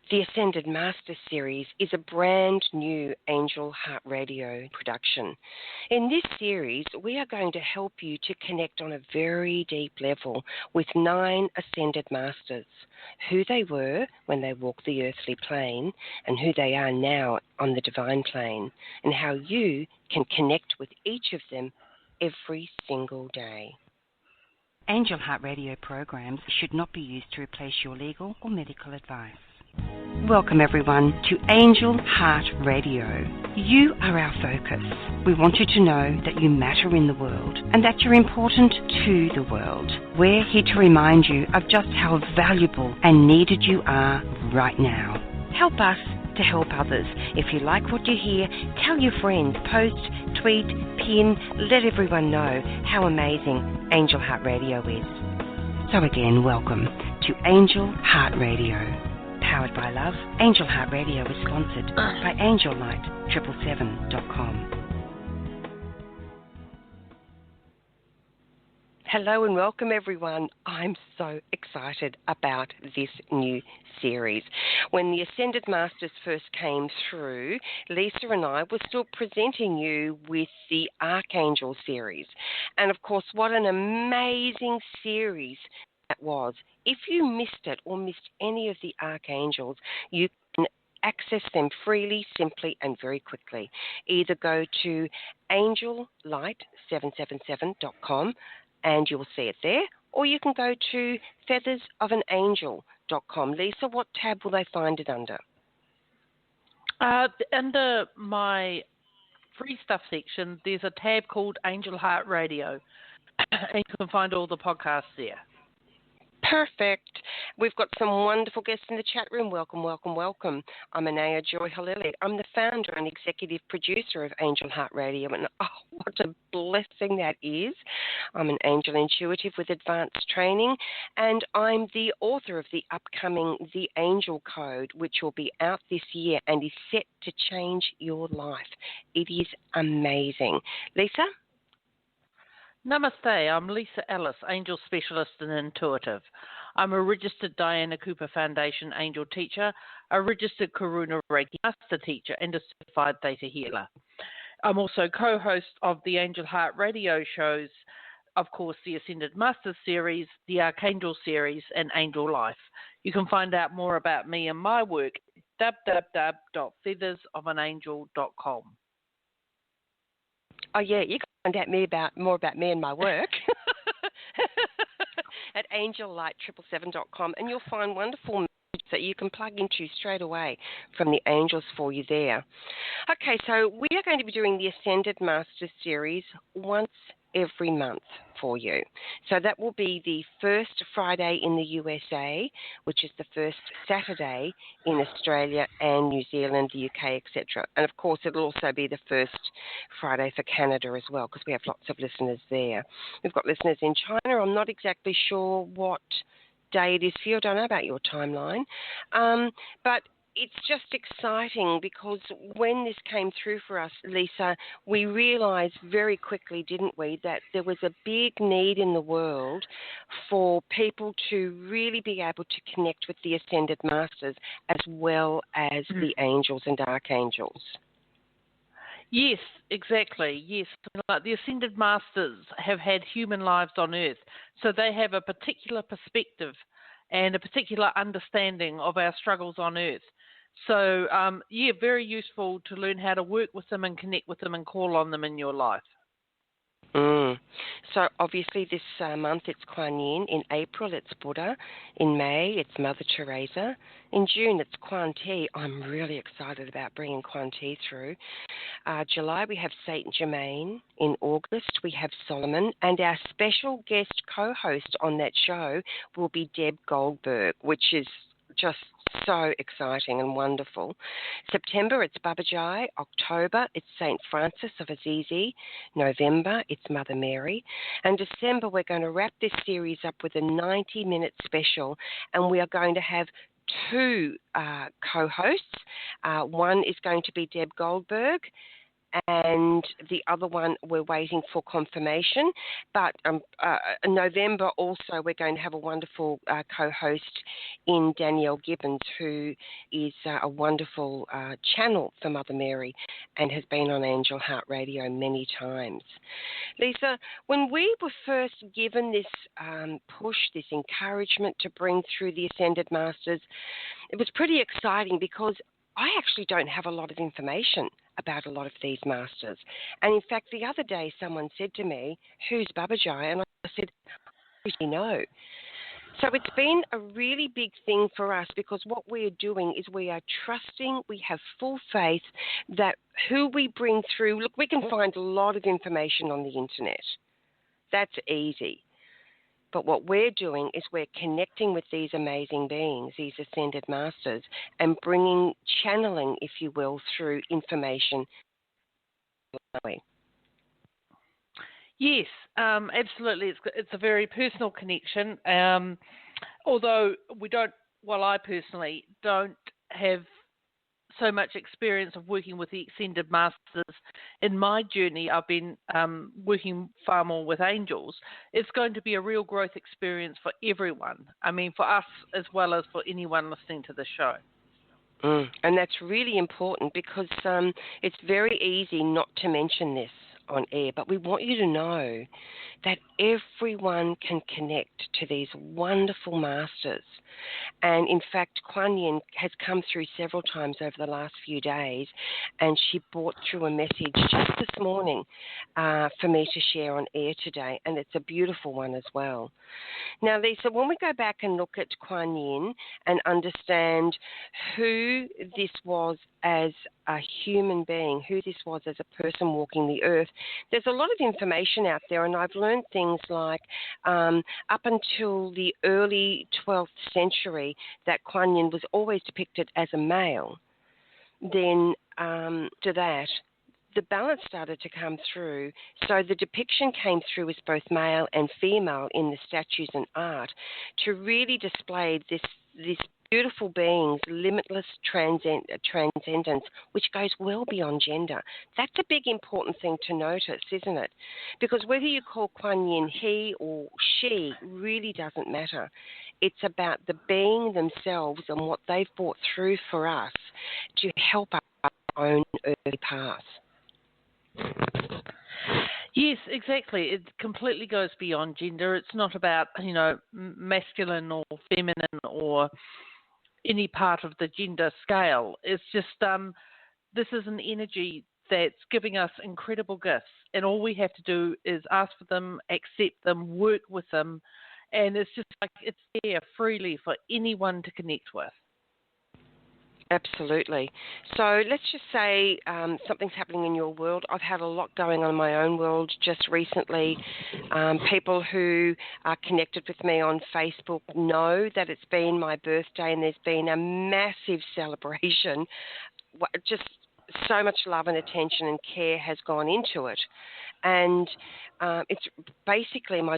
The Ascended Master Series is a brand new Angel Heart Radio production. In this series, we are going to help you to connect on a very deep level with 9 Ascended Masters, who they were when they walked the earthly plane and who they are now on the divine plane, and how you can connect with each of them every single day. Angel Heart Radio programs should not be used to replace your legal or medical advice. Welcome everyone to Angel Heart Radio. You are our focus. We want you to know that you matter in the world and that you're important to the world. We're here to remind you of just how valuable and needed you are right now. Help us to help others. If you like what you hear, tell your friends, post, tweet, pin, let everyone know how amazing Angel Heart Radio is. So again, welcome to Angel Heart Radio. Powered by love, Angel Heart Radio is sponsored by AngelLight777.com. Hello and welcome everyone. I'm so excited about this new series. When the Ascended Masters first came through, Lisa and I were still presenting you with the Archangel series. And of course, what an amazing series that was. If you missed it or missed any of the Archangels, you can access them freely, simply, and very quickly. Either go to AngelLight777.com and you'll see it there, or you can go to feathersofanangel.com. Lisa, what tab will they find it under? Under my free stuff section, there's a tab called Angel Heart Radio, and you can find all the podcasts there. Perfect. We've got some wonderful guests in the chat room. Welcome, welcome, welcome. I'm Anaya Joy Halili. I'm the founder and executive producer of Angel Heart Radio, and what a blessing that is. I'm an angel intuitive with advanced training, and I'm the author of the upcoming The Angel Code, which will be out this year and is set to change your life. It is amazing. Lisa? Namaste, I'm Lisa Ellis, Angel Specialist and Intuitive. I'm a registered Diana Cooper Foundation Angel Teacher, a registered Karuna Reiki Master Teacher, and a certified Theta Healer. I'm also co-host of the Angel Heart Radio shows, of course, the Ascended Masters series, the Archangel series, and Angel Life. You can find out more about me and my work at www.feathersofanangel.com. Oh, yeah, you can find out more about me and my work at AngelLight777.com, and you'll find wonderful messages that you can plug into straight away from the angels for you there. Okay, so we are going to be doing the Ascended Masters series once every month for you. So that will be the first Friday in the USA, which is the first Saturday in Australia and New Zealand, the UK, etc. And of course, it'll also be the first Friday for Canada as well, because we have lots of listeners there. We've got listeners in China. I'm not exactly sure what day it is for you. I don't know about your timeline. But it's just exciting because when this came through for us, Lisa, we realised very quickly, didn't we, that there was a big need in the world for people to really be able to connect with the Ascended Masters as well as the angels and archangels. Yes, exactly, yes. Like the Ascended Masters have had human lives on Earth, so they have a particular perspective and a particular understanding of our struggles on Earth. So, very useful to learn how to work with them and connect with them and call on them in your life. So, obviously, this month it's Kwan Yin. In April, it's Buddha. In May, it's Mother Teresa. In June, it's Kwan Ti. I'm really excited about bringing Kwan Ti through. July, we have Saint Germain. In August, we have Solomon. And our special guest co-host on that show will be Deb Goldberg, which is just so exciting and wonderful. September, it's Babaji. October, it's St. Francis of Assisi. November, it's Mother Mary. And December, we're going to wrap this series up with a 90-minute special, and we are going to have 2 co-hosts. One is going to be Deb Goldberg, and the other one we're waiting for confirmation. But in November also we're going to have a wonderful co-host in Danielle Gibbons, who is a wonderful channel for Mother Mary and has been on Angel Heart Radio many times. Lisa, when we were first given this push, this encouragement to bring through the Ascended Masters, it was pretty exciting because I actually don't have a lot of information about a lot of these masters. And in fact, the other day someone said to me, "Who's Babajai?" And I said, "I don't know." So it's been a really big thing for us because what we're doing is we are trusting, we have full faith that who we bring through, look, we can find a lot of information on the internet. That's easy. But what we're doing is we're connecting with these amazing beings, these Ascended Masters, and channeling, if you will, through information. Yes, absolutely. It's a very personal connection. Although I personally don't have so much experience of working with the Ascended Masters in my journey. I've been working far more with angels. It's going to be a real growth experience for everyone. I mean, for us as well as for anyone listening to the show. And that's really important because it's very easy not to mention this on air, but we want you to know that everyone can connect to these wonderful masters. And in fact, Kwan Yin has come through several times over the last few days, and she brought through a message just this morning for me to share on air today, and it's a beautiful one as well. Now, Lisa, when we go back and look at Kwan Yin and understand who this was as a human being, who this was as a person walking the earth, there's a lot of information out there, and I've learned things like up until the early 12th century that Kwan Yin was always depicted as a male. Then to that, the balance started to come through. So the depiction came through as both male and female in the statues and art to really display this beautiful being's limitless transcendence, which goes well beyond gender. That's a big important thing to notice, isn't it? Because whether you call Kwan Yin he or she really doesn't matter. It's about the being themselves and what they've brought through for us to help our own earthly path. Yes, exactly. It completely goes beyond gender. It's not about, masculine or feminine or any part of the gender scale. It's just this is an energy that's giving us incredible gifts, and all we have to do is ask for them, accept them, work with them, and it's just like it's there freely for anyone to connect with. Absolutely. So let's just say something's happening in your world. I've had a lot going on in my own world just recently. People who are connected with me on Facebook know that it's been my birthday and there's been a massive celebration. Just so much love and attention and care has gone into it. And it's basically my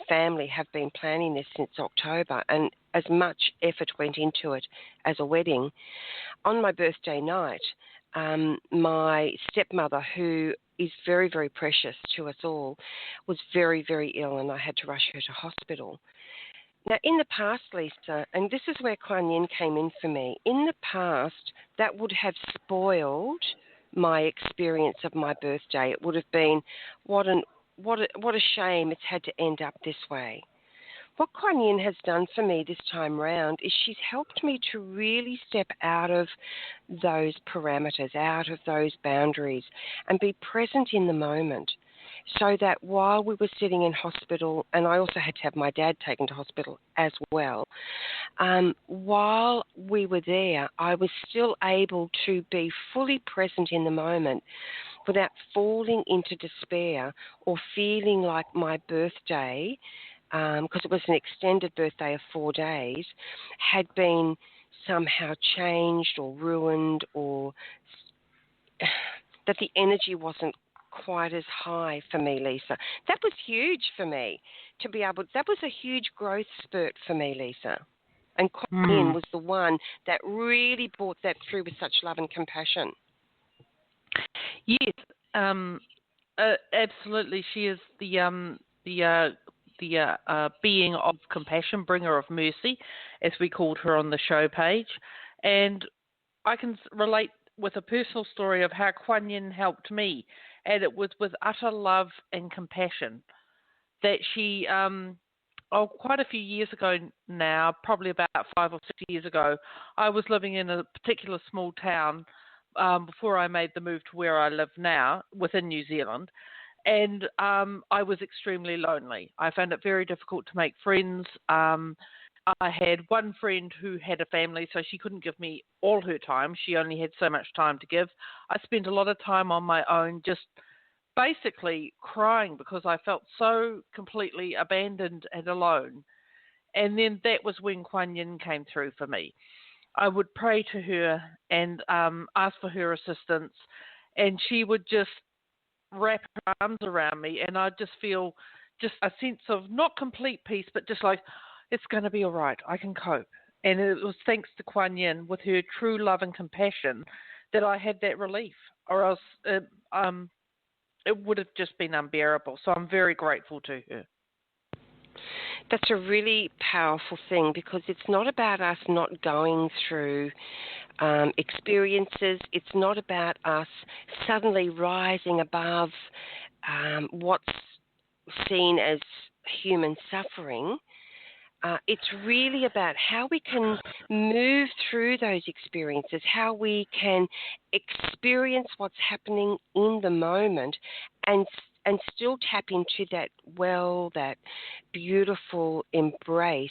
family have been planning this since October, and as much effort went into it as a wedding. On my birthday night, my stepmother, who is very, very precious to us all, was very, very ill, and I had to rush her to hospital. Now, in the past, Lisa, and this is where Kwan Yin came in for me, in the past, that would have spoiled my experience of my birthday. It would have been, what a shame it's had to end up this way. What Kwan Yin has done for me this time round is she's helped me to really step out of those parameters, out of those boundaries, and be present in the moment. So that while we were sitting in hospital, and I also had to have my dad taken to hospital as well, while we were there, I was still able to be fully present in the moment without falling into despair or feeling like my birthday, because it was an extended birthday of 4 days, had been somehow changed or ruined, or that the energy wasn't quite as high for me, Lisa. That was huge for me to be able. That was a huge growth spurt for me, Lisa. And Kwan Yin was the one that really brought that through with such love and compassion. Yes, absolutely. She is the being of compassion, bringer of mercy, as we called her on the show page. And I can relate with a personal story of how Kwan Yin helped me, and it was with utter love and compassion that she, quite a few years ago now, probably about 5 or 6 years ago, I was living in a particular small town before I made the move to where I live now within New Zealand. And I was extremely lonely. I found it very difficult to make friends. I had one friend who had a family, so she couldn't give me all her time. She only had so much time to give. I spent a lot of time on my own, just basically crying because I felt so completely abandoned and alone. And then that was when Kwan Yin came through for me. I would pray to her and ask for her assistance, and she would just wrap her arms around me, and I'd just feel just a sense of not complete peace, but just like, it's going to be all right. I can cope. And it was thanks to Kwan Yin with her true love and compassion that I had that relief, or else it would have just been unbearable. So I'm very grateful to her. That's a really powerful thing, because it's not about us not going through experiences. It's not about us suddenly rising above what's seen as human suffering. It's really about how we can move through those experiences, how we can experience what's happening in the moment, and still tap into that beautiful embrace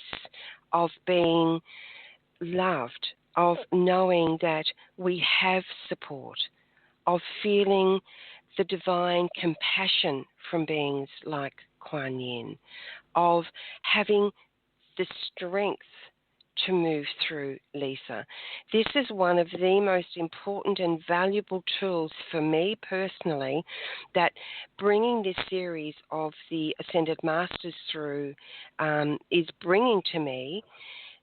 of being loved, of knowing that we have support, of feeling the divine compassion from beings like Kwan Yin, of having the strength to move through, Lisa. This is one of the most important and valuable tools for me personally that bringing this series of the Ascended Masters through is bringing to me,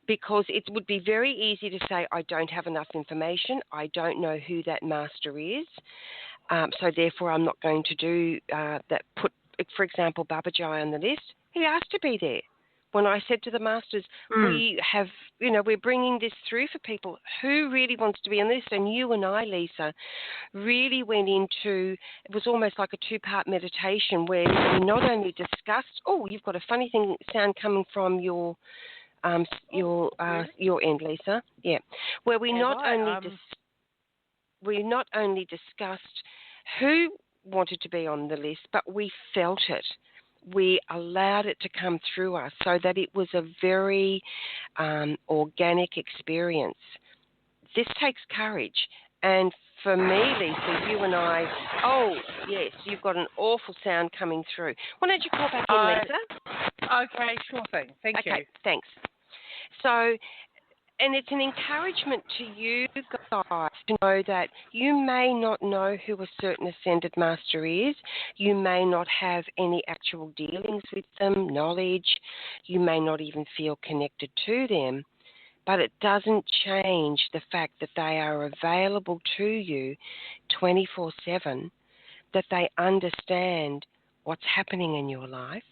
because it would be very easy to say, I don't have enough information, I don't know who that master is, so therefore I'm not going to do that, put, for example, Babaji on the list. He asked to be there. When I said to the masters, we're bringing this through for people, who really wants to be on this? And you and I, Lisa, really went into, it was almost like a two-part meditation where we not only discussed, you've got a funny sound coming from your end, Lisa. Yeah. Where we not only discussed who wanted to be on the list, but we felt it. We allowed it to come through us, so that it was a very organic experience. This takes courage. And for me, Lisa, you and I, yes, you've got an awful sound coming through. Why don't you call back in, Lisa? Okay, sure thing. Thank you. Okay, thanks. So, and it's an encouragement to you guys to know that you may not know who a certain Ascended Master is. You may not have any actual dealings with them, knowledge. You may not even feel connected to them. But it doesn't change the fact that they are available to you 24/7, that they understand what's happening in your life.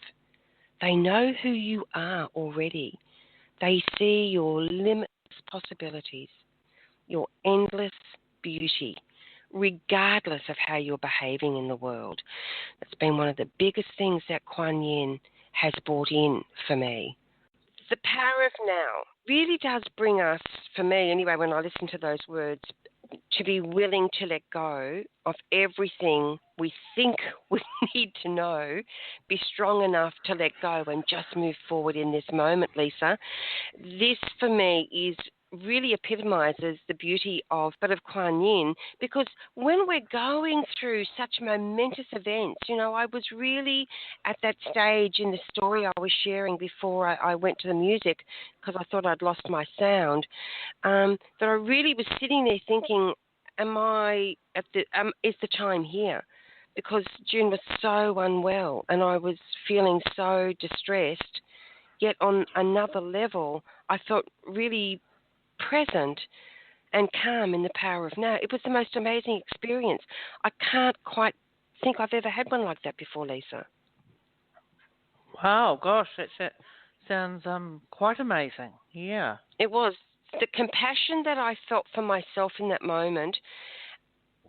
They know who you are already. They see your limitless possibilities, your endless beauty, regardless of how you're behaving in the world. That's been one of the biggest things that Kwan Yin has brought in for me. The power of now really does bring us, for me anyway, when I listen to those words, to be willing to let go of everything we think we need to know, be strong enough to let go and just move forward in this moment, Lisa. This, for me, is really epitomizes the beauty of Kwan Yin, because when we're going through such momentous events, I was really at that stage in the story I was sharing before I went to the music, because I thought I'd lost my sound, that I really was sitting there thinking, is the time here? Because June was so unwell and I was feeling so distressed, yet on another level I felt really present and calm in the power of now. It was the most amazing experience. I can't quite think I've ever had one like that before, Lisa. Wow, gosh, that sounds quite amazing. Yeah. It was. The compassion that I felt for myself in that moment,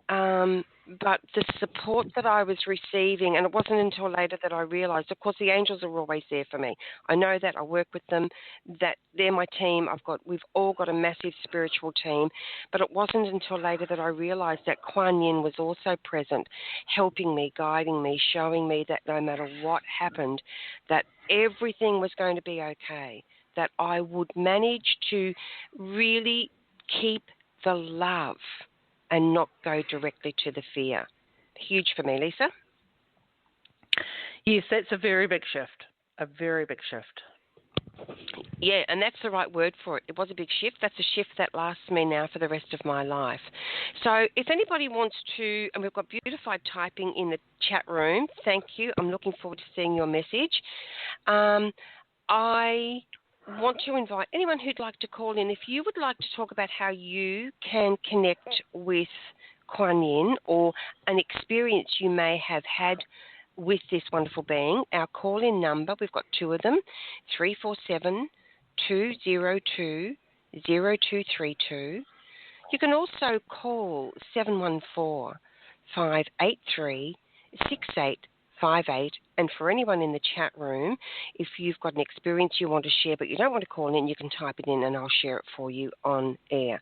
but the support that I was receiving, and it wasn't until later that I realised, of course, the angels are always there for me. I know that. I work with them, that they're my team. We've all got a massive spiritual team, but it wasn't until later that I realised that Kwan Yin was also present, helping me, guiding me, showing me that no matter what happened, that everything was going to be okay, that I would manage to really keep the love and not go directly to the fear. Huge for me, Lisa. Yes, that's a very big shift. A very big shift. Yeah, and that's the right word for it. It was a big shift. That's a shift that lasts me now for the rest of my life. So if anybody wants to, and we've got beautified typing in the chat room, thank you. I'm looking forward to seeing your message. I want to invite anyone who'd like to call in. If you would like to talk about how you can connect with Kwan Yin or an experience you may have had with this wonderful being, our call-in number, we've got two of them, 347-202-0232. You can also call 714-583-6858. And for anyone in the chat room, if you've got an experience you want to share but you don't want to call in, you can type it in and I'll share it for you on air.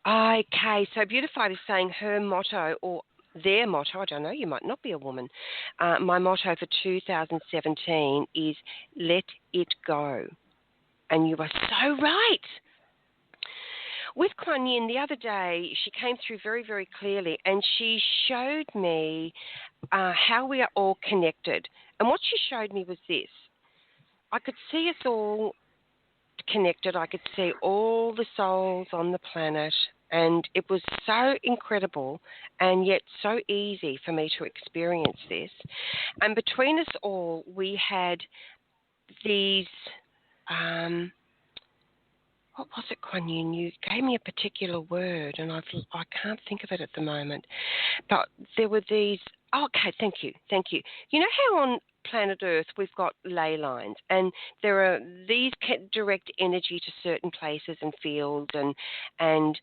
Okay, so Beautified is saying her motto, or their motto, I don't know, you might not be a woman. My motto for 2017 is let it go. And you are so right. With Kwan Yin, the other day, she came through very, very clearly, and she showed me how we are all connected. And what she showed me was this. I could see us all connected. I could see all the souls on the planet, and it was so incredible and yet so easy for me to experience this. And between us all, we had these... what was it, Kwan Yin? You gave me a particular word, and I can't think of it at the moment. But there were these... Oh, okay, thank you. You know how on planet Earth we've got ley lines, and there are these direct energy to certain places and fields, and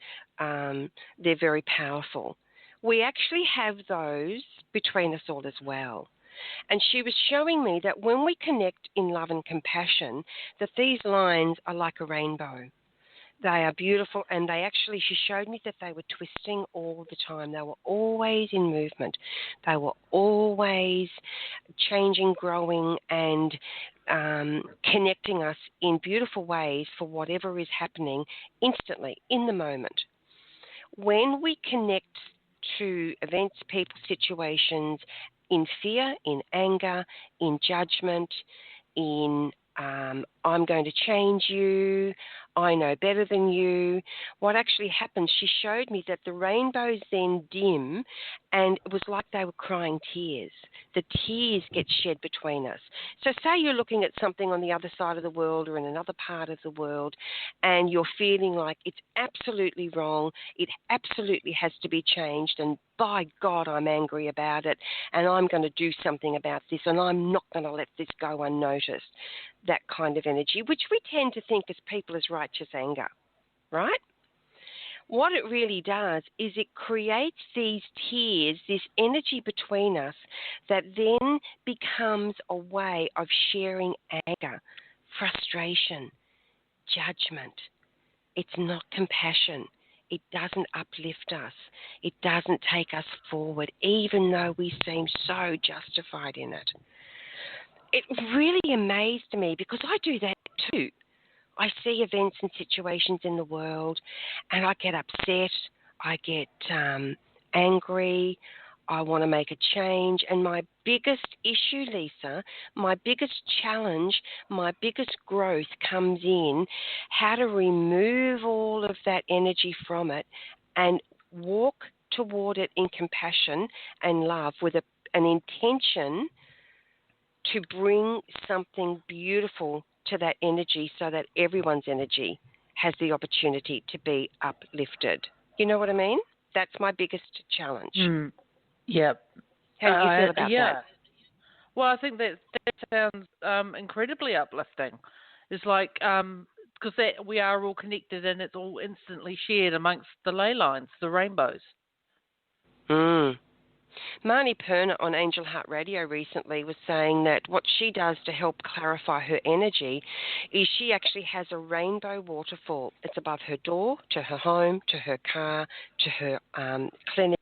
they're very powerful. We actually have those between us all as well. And she was showing me that when we connect in love and compassion, that these lines are like a rainbow. They are beautiful, and she showed me that they were twisting all the time. They were always in movement. They were always changing, growing, and connecting us in beautiful ways for whatever is happening instantly, in the moment. When we connect to events, people, situations, in fear, in anger, in judgment, in I'm going to change you, I know better than you. What actually happens, she showed me that the rainbows then dim, and it was like they were crying tears. The tears get shed between us. So say you're looking at something on the other side of the world or in another part of the world, and you're feeling like it's absolutely wrong, it absolutely has to be changed, and by God, I'm angry about it, and I'm going to do something about this, and I'm not going to let this go unnoticed. That kind of energy, which we tend to think as people as righteous anger, right? What it really does is it creates these tears, this energy between us that then becomes a way of sharing anger, frustration, judgment. It's not compassion. It doesn't uplift us. It doesn't take us forward, even though we seem so justified in it. It really amazed me because I do that too. I see events and situations in the world and I get upset, I get angry, I want to make a change. And my biggest issue, Lisa, my biggest challenge, my biggest growth comes in how to remove all of that energy from it and walk toward it in compassion and love with an intention to bring something beautiful to that energy so that everyone's energy has the opportunity to be uplifted. You know what I mean? That's my biggest challenge. Yep. How do you feel about that? Well, I think that sounds incredibly uplifting. It's like, because we are all connected and it's all instantly shared amongst the ley lines, the rainbows. Marnie Perner on Angel Heart Radio recently was saying that what she does to help clarify her energy is she actually has a rainbow waterfall. It's above her door, to her home, to her car, to her clinic.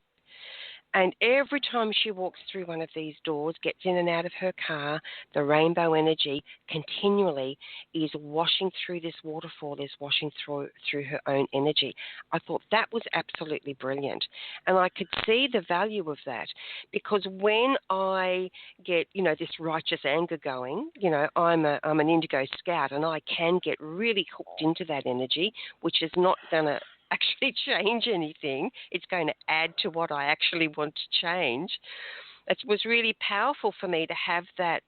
And every time she walks through one of these doors, gets in and out of her car, the rainbow energy continually is washing through this waterfall, is washing through her own energy. I thought that was absolutely brilliant. And I could see the value of that, because when I get, this righteous anger going, I'm an indigo scout, and I can get really hooked into that energy, which is not going to actually change anything. It's going to add to what I actually want to change. It was really powerful for me to have that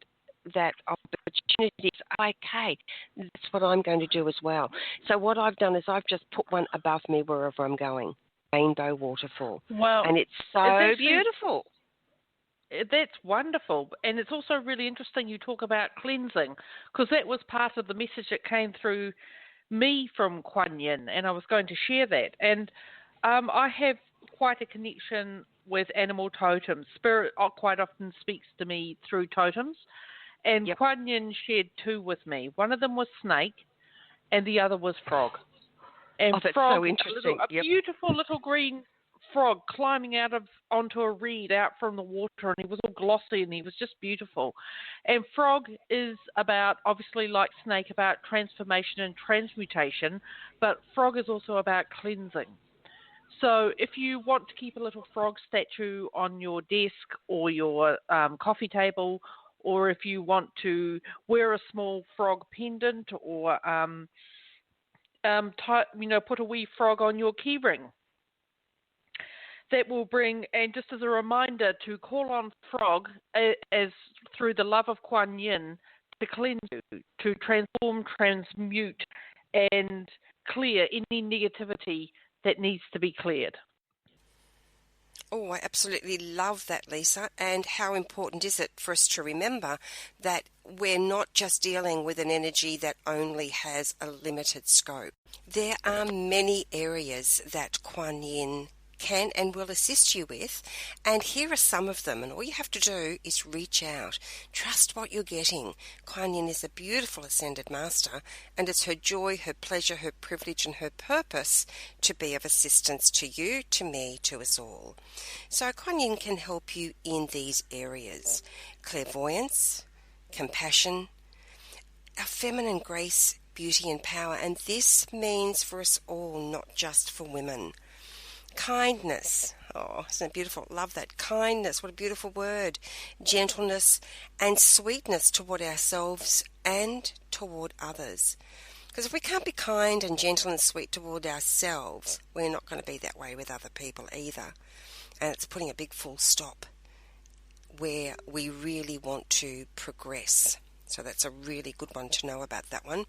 opportunity. Okay, that's what I'm going to do as well. So what I've done is I've just put one above me wherever I'm going. Rainbow waterfall. Well, and it's so beautiful. That's wonderful. And it's also really interesting you talk about cleansing, because that was part of the message that came through me from Kwan Yin, and I was going to share that. And I have quite a connection with animal totems. Spirit quite often speaks to me through totems, and Kwan Yin shared two with me. One of them was snake, and the other was frog. And that's frog, so interesting. A beautiful little green frog climbing onto a reed out from the water, and he was all glossy and he was just beautiful. And frog is about, obviously like snake, about transformation and transmutation, but frog is also about cleansing. So if you want to keep a little frog statue on your desk or your coffee table, or if you want to wear a small frog pendant, or put a wee frog on your key ring, that will bring, and just as a reminder to call on frog as through the love of Kwan Yin to cleanse you, to transform, transmute, and clear any negativity that needs to be cleared. Oh, I absolutely love that, Lisa. And how important is it for us to remember that we're not just dealing with an energy that only has a limited scope. There are many areas that Kwan Yin can and will assist you with, and here are some of them, and all you have to do is reach out. Trust what you're getting. Kwan Yin is a beautiful ascended master, and it's her joy, her pleasure, her privilege, and her purpose to be of assistance to you, to me, to us all. So Kwan Yin can help you in these areas: clairvoyance, compassion, our feminine grace, beauty, and power, and this means for us all, not just for women. Kindness. Oh, isn't it beautiful? Love that. Kindness. What a beautiful word. Gentleness and sweetness toward ourselves and toward others. Because if we can't be kind and gentle and sweet toward ourselves, we're not going to be that way with other people either. And it's putting a big full stop where we really want to progress. So that's a really good one to know about, that one.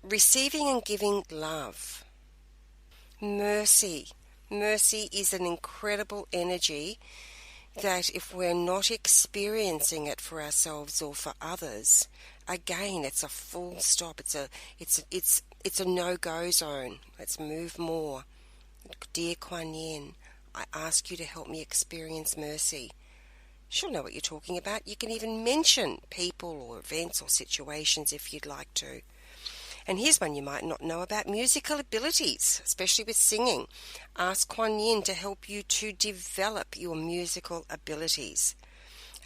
Receiving and giving love. Mercy. Mercy is an incredible energy that if we're not experiencing it for ourselves or for others, again, it's a full stop. It's a no-go zone. Let's move more. Dear Kwan Yin, I ask you to help me experience mercy. She'll know what you're talking about. You can even mention people or events or situations if you'd like to. And here's one you might not know about: musical abilities, especially with singing. Ask Kwan Yin to help you to develop your musical abilities.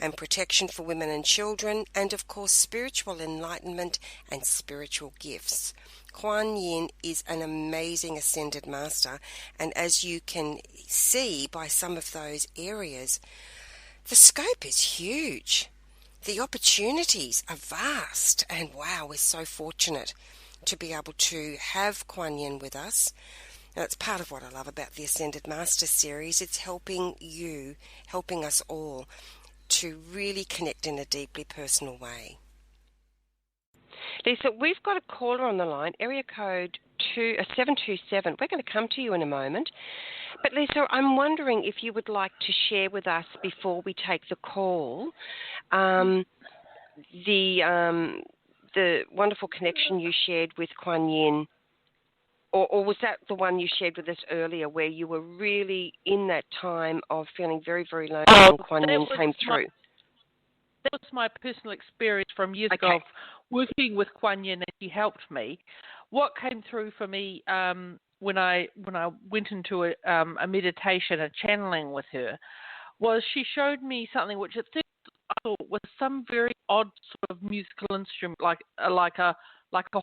And protection for women and children, and of course spiritual enlightenment and spiritual gifts. Kwan Yin is an amazing ascended master, and as you can see by some of those areas, the scope is huge. The opportunities are vast, and wow, we're so fortunate to be able to have Kwan Yin with us. Now, it's part of what I love about the Ascended Master series. It's helping you, helping us all to really connect in a deeply personal way. Lisa, we've got a caller on the line, area code 727. We're going to come to you in a moment. But Lisa, I'm wondering if you would like to share with us before we take the call the wonderful connection you shared with Kwan Yin, or was that the one you shared with us earlier where you were really in that time of feeling very, very lonely and Kwan Yin came through? That was my personal experience from years ago of working with Kwan Yin, and she helped me. What came through for me when I went into a meditation, a channeling with her, was she showed me something which at first I thought was some very odd sort of musical instrument, like a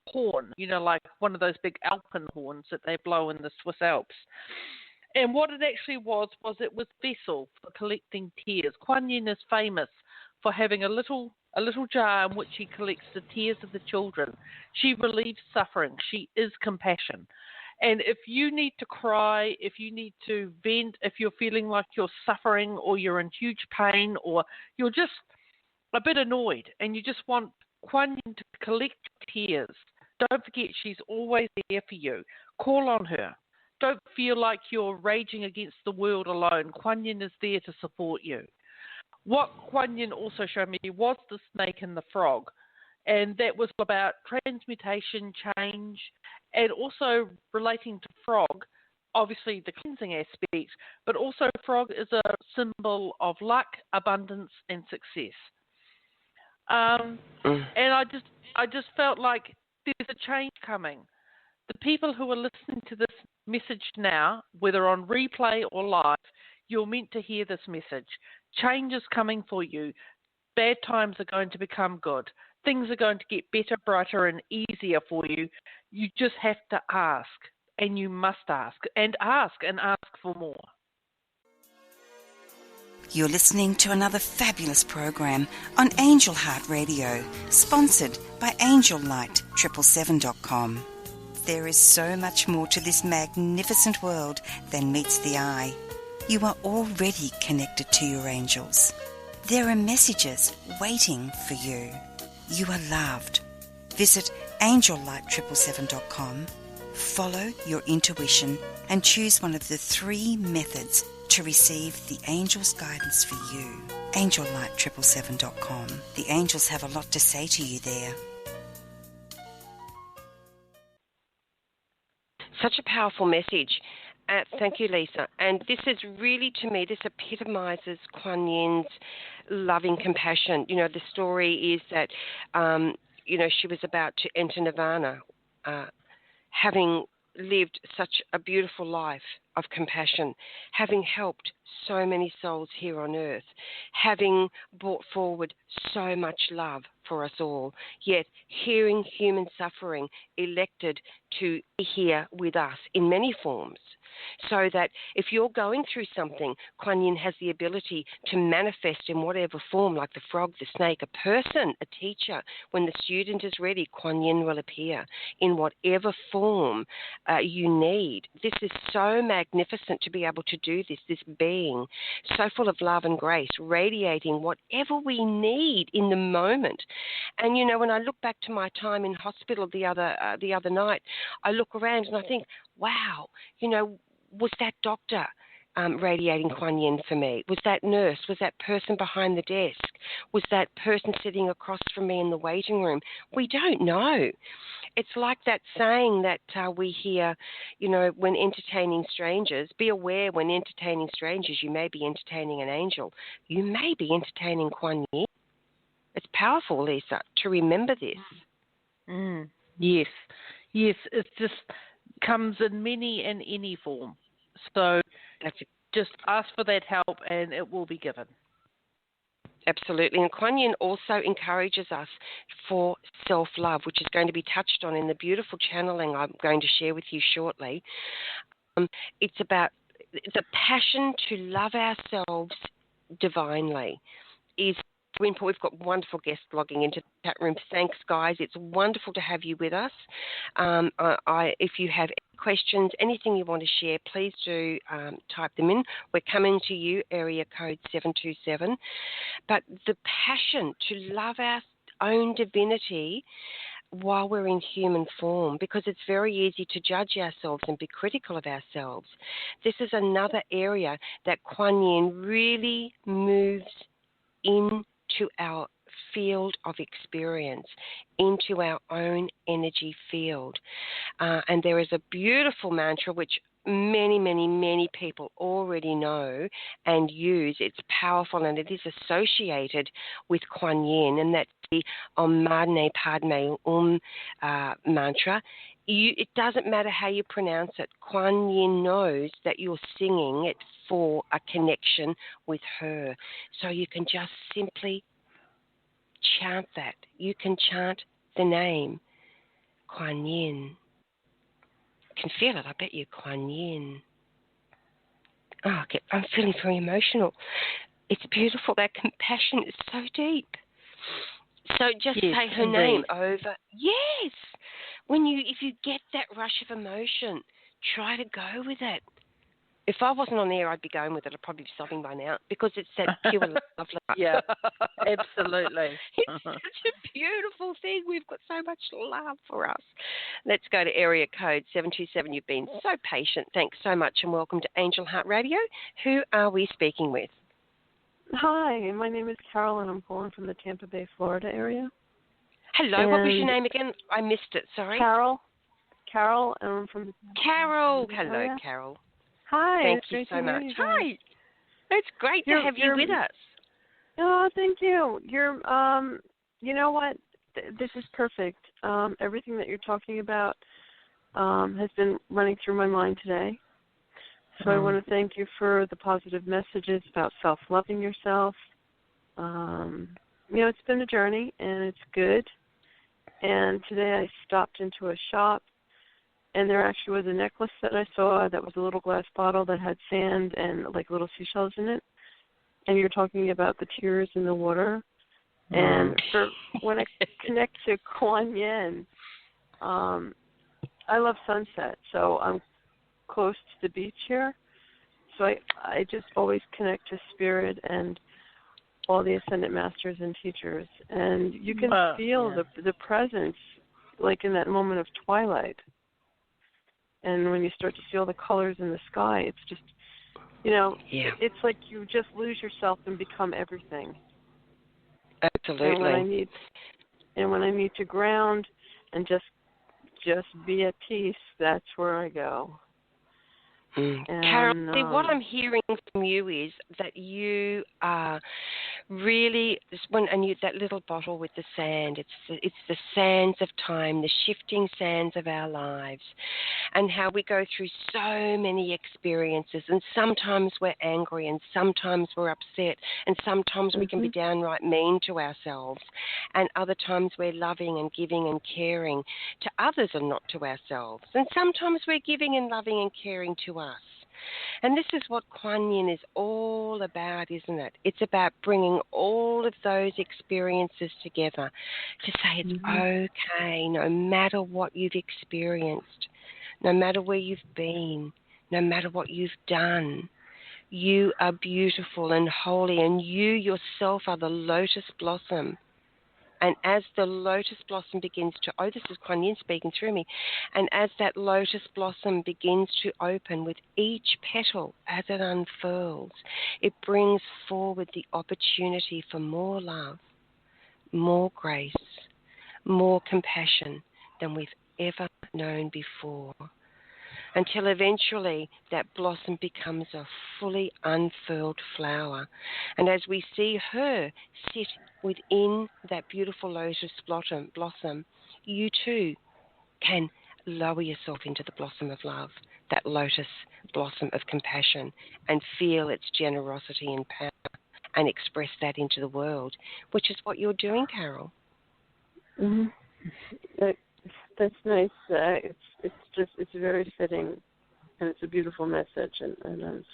horn, like one of those big Alpen horns that they blow in the Swiss Alps. And what it actually was it was a vessel for collecting tears. Kwan Yin is famous for having a little jar in which he collects the tears of the children. She relieves suffering. She is compassion. And if you need to cry, if you need to vent, if you're feeling like you're suffering or you're in huge pain or you're just a bit annoyed and you just want Kwan Yin to collect tears, don't forget she's always there for you. Call on her. Don't feel like you're raging against the world alone. Kwan Yin is there to support you. What Kwan Yin also showed me was the snake and the frog, and that was about transmutation, change, and also relating to frog, obviously the cleansing aspect, but also frog is a symbol of luck, abundance, and success. And I just felt like there's a change coming. The people who are listening to this message now, whether on replay or live, you're meant to hear this message. Change is coming for you. Bad times are going to become good. Things are going to get better, brighter, and easier for you. You just have to ask, and you must ask, and ask for more. You're listening to another fabulous program on Angel Heart Radio, sponsored by AngelLight777.com. There is so much more to this magnificent world than meets the eye. You are already connected to your angels. There are messages waiting for you. You are loved. Visit AngelLight777.com, follow your intuition, and choose one of the 3 methods to receive the angels' guidance for you. AngelLight777.com. The angels have a lot to say to you there. Such a powerful message. Thank you, Lisa. And this is really, to me, this epitomizes Kwan Yin's loving compassion. The story is that, she was about to enter nirvana, having lived such a beautiful life of compassion, having helped so many souls here on earth, having brought forward so much love for us all, yet hearing human suffering elected to be here with us in many forms. So that if you're going through something, Kwan Yin has the ability to manifest in whatever form, like the frog, the snake, a person, a teacher. When the student is ready, Kwan Yin will appear in whatever form you need. This is so magnificent to be able to do this being so full of love and grace, radiating whatever we need in the moment. And, when I look back to my time in hospital the other night, I look around and I think, wow, was that doctor radiating Kwan Yin for me? Was that nurse? Was that person behind the desk? Was that person sitting across from me in the waiting room? We don't know. It's like that saying that we hear, when entertaining strangers, be aware when entertaining strangers, you may be entertaining an angel. You may be entertaining Kwan Yin. It's powerful, Lisa, to remember this. Yes, it just comes in many and any form. So just ask for that help and it will be given. Absolutely. And Kwan Yin also encourages us for self-love, which is going to be touched on in the beautiful channeling I'm going to share with you shortly. It's about the passion to love ourselves divinely is important. We've got wonderful guests logging into the chat room. Thanks, guys. It's wonderful to have you with us. If you have any questions, anything you want to share, please do type them in. We're coming to you, area code 727. But the passion to love our own divinity while we're in human form, because it's very easy to judge ourselves and be critical of ourselves. This is another area that Kwan Yin really moves into our field of experience, into our own energy field. And there is a beautiful mantra which many, many, many people already know and use. It's powerful, and it is associated with Kwan Yin, and that's the Om Mane Padme mantra. It doesn't matter how you pronounce it. Kwan Yin knows that you're singing it for a connection with her. So you can just simply chant that. You can chant the name Kwan Yin. Can feel it, I bet you, Kwan Yin. Oh, I'm feeling very emotional. It's beautiful. That compassion is so deep. So just say her name over. Yes. If you get that rush of emotion, try to go with it. If I wasn't on air, I'd be going with it. I'd probably be sobbing by now, because it's that pure love. Yeah, absolutely. It's such a beautiful thing. We've got so much love for us. Let's go to area code 727. You've been so patient. Thanks so much, and welcome to Angel Heart Radio. Who are we speaking with? Hi, my name is Carol, and I'm calling from the Tampa Bay, Florida area. Hello, what was your name again? I missed it, sorry. Carol, and I'm from the Carol. Hello, Carol. Hi. Thank you so much. Hi. It's great to have you with us. Oh, thank you. You know what? This is perfect. Everything that you're talking about has been running through my mind today. So I want to thank you for the positive messages about self-loving yourself. It's been a journey, and it's good. And today I stopped into a shop, and there actually was a necklace that I saw that was a little glass bottle that had sand and like little seashells in it. And you're talking about the tears in the water. And when I connect to Kwan Yin, I love sunset, so I'm close to the beach here. So I just always connect to spirit and all the ascended masters and teachers. And you can feel the presence, like in that moment of twilight. And when you start to feel the colors in the sky, it's just, it's like you just lose yourself and become everything. Absolutely. And when I need to ground and just be at peace, that's where I go. Carol, what I'm hearing from you is that you are really, that little bottle with the sand, it's the sands of time, the shifting sands of our lives, and how we go through so many experiences, and sometimes we're angry, and sometimes we're upset, and sometimes we can be downright mean to ourselves, and other times we're loving and giving and caring to others and not to ourselves, and sometimes we're giving and loving and caring to us. And this is what Kwan Yin is all about, isn't it? It's about bringing all of those experiences together to say it's okay, no matter what you've experienced, no matter where you've been, no matter what you've done. You are beautiful and holy, and you yourself are the lotus blossom. And as the lotus blossom begins to, this is Kwan Yin speaking through me, and as that lotus blossom begins to open with each petal as it unfurls, it brings forward the opportunity for more love, more grace, more compassion than we've ever known before, until eventually that blossom becomes a fully unfurled flower. And as we see her sit within that beautiful lotus blossom, you too can lower yourself into the blossom of love, that lotus blossom of compassion, and feel its generosity and power and express that into the world, which is what you're doing, Carol. That's nice. It's very fitting, and it's a beautiful message, and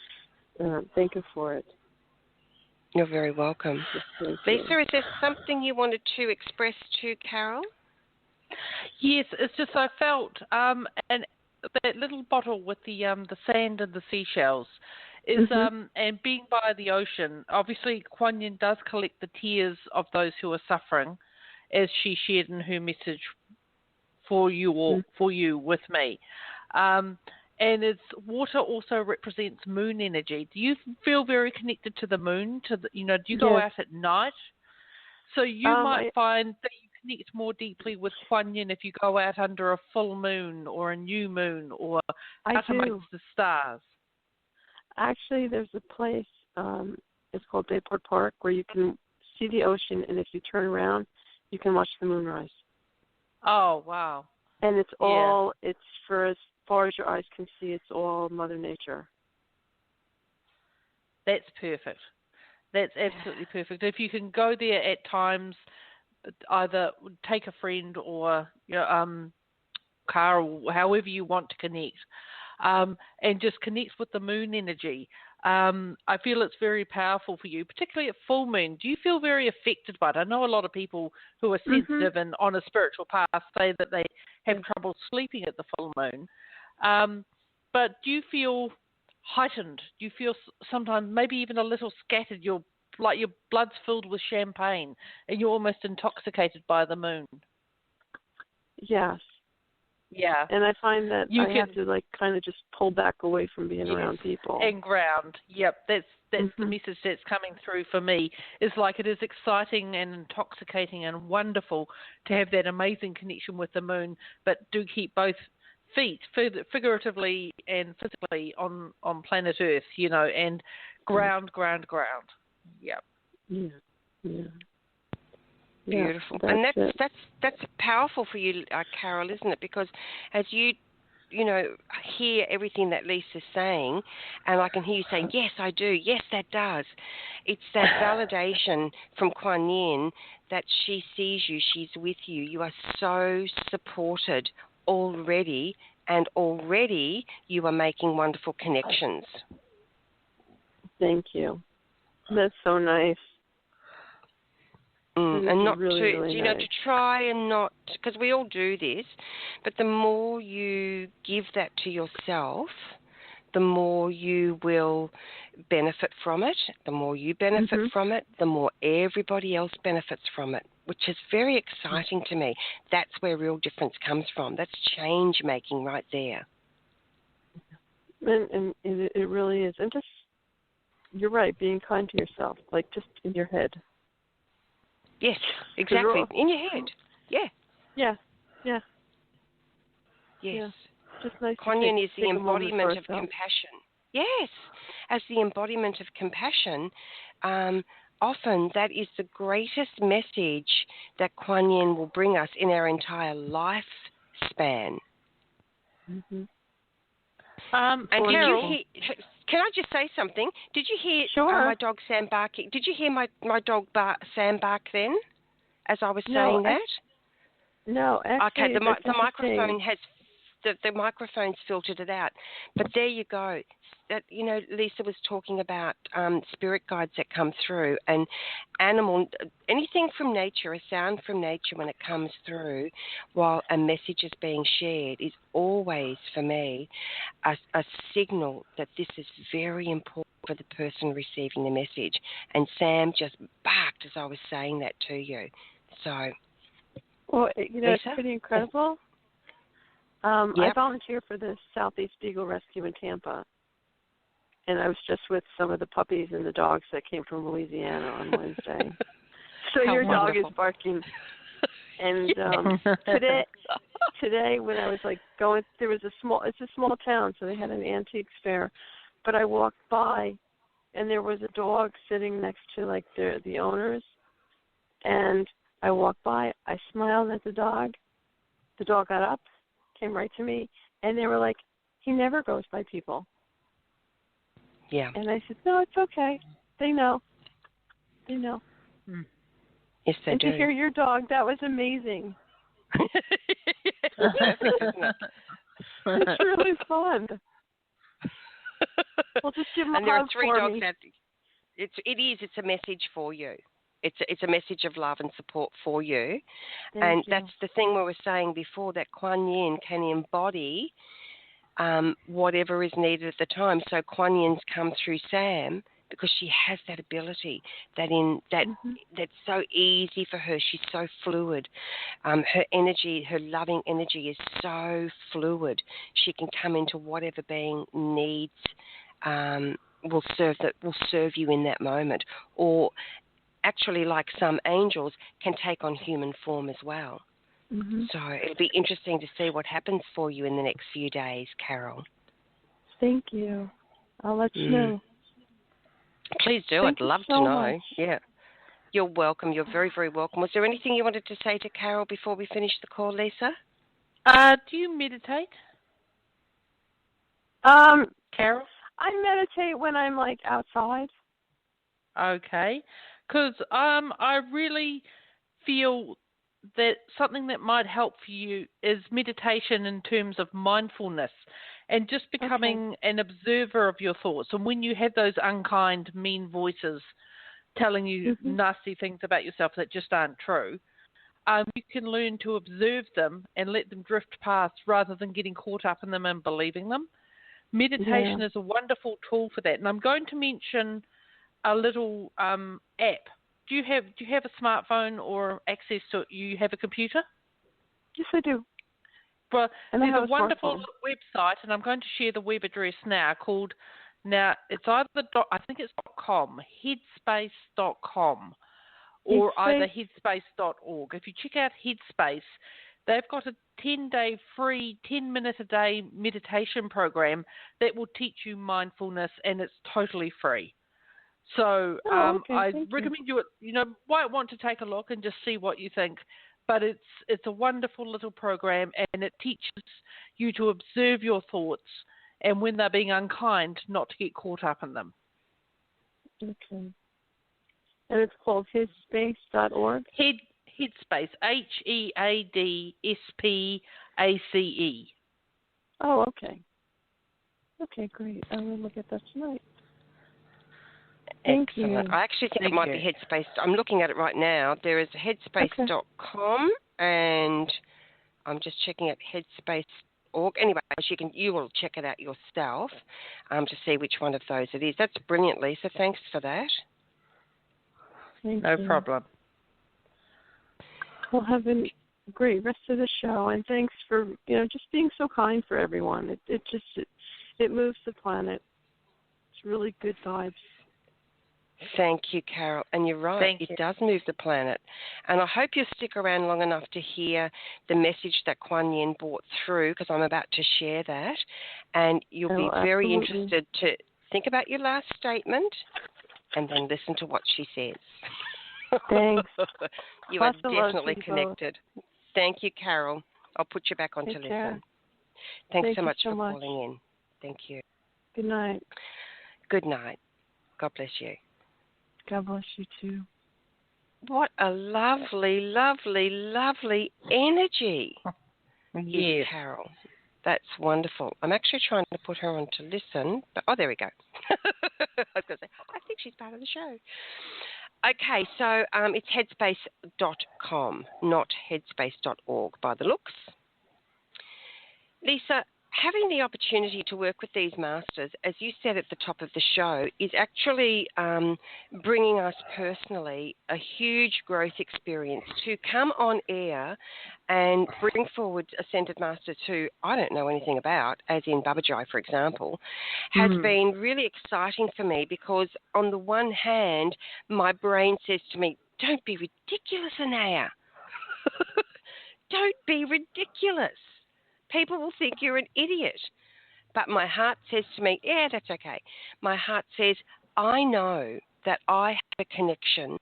thank you for it. You're very welcome. Lisa, is there something you wanted to express to Carol? Yes, it's just I felt, and that little bottle with the sand and the seashells is, and being by the ocean, obviously Kwan Yin does collect the tears of those who are suffering, as she shared in her message for you or for you with me. And it's water also represents moon energy. Do you feel very connected to the moon? Do you go out at night? So you might find that you connect more deeply with Kwan Yin if you go out under a full moon or a new moon or out amongst the stars. Actually, there's a place, it's called Bayport Park, where you can see the ocean, and if you turn around, you can watch the moonrise. Oh, wow. And it's for as far as your eyes can see, it's all Mother Nature. That's perfect. That's absolutely perfect. If you can go there at times, either take a friend or car or however you want to connect, and just connect with the moon energy. I feel it's very powerful for you, particularly at full moon. Do you feel very affected by it? I know a lot of people who are sensitive and on a spiritual path say that they have trouble sleeping at the full moon. But do you feel heightened? Do you feel sometimes maybe even a little scattered? Like your blood's filled with champagne and you're almost intoxicated by the moon? Yes. Yeah. And I find that have to kind of just pull back away from being around people. And ground. Yep. That's the message that's coming through for me. Is like it is exciting and intoxicating and wonderful to have that amazing connection with the moon, but do keep both feet, figuratively and physically, on planet Earth, and ground. Yep. Yeah. Beautiful. Yeah, and that's powerful for you, Carol, isn't it? Because as you hear everything that Lisa's saying, and I can hear you saying, yes, I do, yes, that does. It's that validation from Kwan Yin that she sees you, she's with you. You are so supported already, and already you are making wonderful connections. Thank you. That's so nice. And not really, really nice. to try and not, because we all do this, but the more you give that to yourself, the more you will benefit from it. The more you benefit from it, the more everybody else benefits from it, which is very exciting to me. That's where real difference comes from. That's change making right there. And it really is. And just, you're right, being kind to yourself, like just in your head. Yes, exactly. In your head. Yeah. Yeah. Yes. Yeah. Just nice. Kwan Yin is the embodiment of compassion. Yes. As the embodiment of compassion, often that is the greatest message that Kwan Yin will bring us in our entire lifespan. And Carol, can I just say something? Did you hear my dog Sam barking? Did you hear my dog Sam bark then, as I was saying that? No, actually. Okay, the microphone has the microphone's filtered it out. But there you go. That Lisa was talking about spirit guides that come through, and anything from nature, a sound from nature when it comes through while a message is being shared is always, for me, a signal that this is very important for the person receiving the message. And Sam just barked as I was saying that to you. So, well, it's pretty incredible. I volunteer for the Southeast Beagle Rescue in Tampa, and I was just with some of the puppies and the dogs that came from Louisiana on Wednesday. So your dog is barking. And today when I was going, it's a small town, so they had an antique fair, but I walked by, and there was a dog sitting next to the owners, and I walked by, I smiled at the dog got up, came right to me, and they were like, he never goes by people. Yeah. And I said, no, it's okay. They know. They know. Yes, they do. And to hear your dog, that was amazing. It's really fun. Well, just give them and a there hug are 3 for dogs me. that it's a message for you. It's a message of love and support for you. Thank you. That's the thing we were saying before, that Kwan Yin can embody whatever is needed at the time. So Kwan Yin's come through Sam because she has that ability that's so easy for her. She's so fluid. Her energy, her loving energy is so fluid. She can come into whatever being needs will serve you in that moment, or actually, like some angels, can take on human form as well. So it'll be interesting to see what happens for you in the next few days, Carol. Thank you. I'll let you know. Please do. Thank I'd love you so to know. much. Yeah. You're welcome. You're very, very welcome. Was there anything you wanted to say to Carol before we finish the call, Lisa? Do you meditate? Carol? I meditate when I'm like outside. Okay. Because I really feel that something that might help for you is meditation in terms of mindfulness and just becoming an observer of your thoughts. And when you have those unkind, mean voices telling you nasty things about yourself that just aren't true, you can learn to observe them and let them drift past rather than getting caught up in them and believing them. Meditation is a wonderful tool for that. And I'm going to mention a little app. Do you have a smartphone or access to it? You have a computer? Yes, I do. Well, and there's a wonderful website, and I'm going to share the web address now. It's either I think it's .com, headspace.com, or either headspace.org. If you check out Headspace, they've got a 10-day free, 10-minute-a-day meditation program that will teach you mindfulness, and it's totally free. So I recommend you might want to take a look and just see what you think. But it's a wonderful little program, and it teaches you to observe your thoughts, and when they're being unkind, not to get caught up in them. Okay. And it's called headspace.org? Headspace, HEADSPACE. Oh, okay. Okay, great. I'm going to look at that tonight. Thank Excellent. you. I actually think it might be Headspace. I'm looking at it right now. There is headspace.com, and I'm just checking out headspace.org. Anyway, you will check it out yourself to see which one of those it is. That's brilliant, Lisa. Thanks for that. No problem. Well, have a great rest of the show, and thanks for just being so kind for everyone. It moves the planet. It's really good vibes. Thank you, Carol. And you're right, it does move the planet. And I hope you'll stick around long enough to hear the message that Kwan Yin brought through, because I'm about to share that. And you'll be very interested to think about your last statement and then listen to what she says. Thanks. You are definitely connected. Thank you, Carol. I'll put you back on to listen. Thanks so much for calling in. Thank you. Good night. Good night. God bless you. God bless you, too. What a lovely, lovely, lovely energy. Yes, Carol. That's wonderful. I'm actually trying to put her on to listen, but there we go. I was going to say, I think she's part of the show. Okay, so it's headspace.com, not headspace.org by the looks. Lisa, having the opportunity to work with these masters, as you said at the top of the show, is actually bringing us personally a huge growth experience to come on air and bring forward ascended masters who I don't know anything about, as in Babajai, for example, has been really exciting for me because on the one hand, my brain says to me, don't be ridiculous, Anaya. Don't be ridiculous. People will think you're an idiot. But my heart says to me, yeah, that's okay. My heart says, I know that I have a connection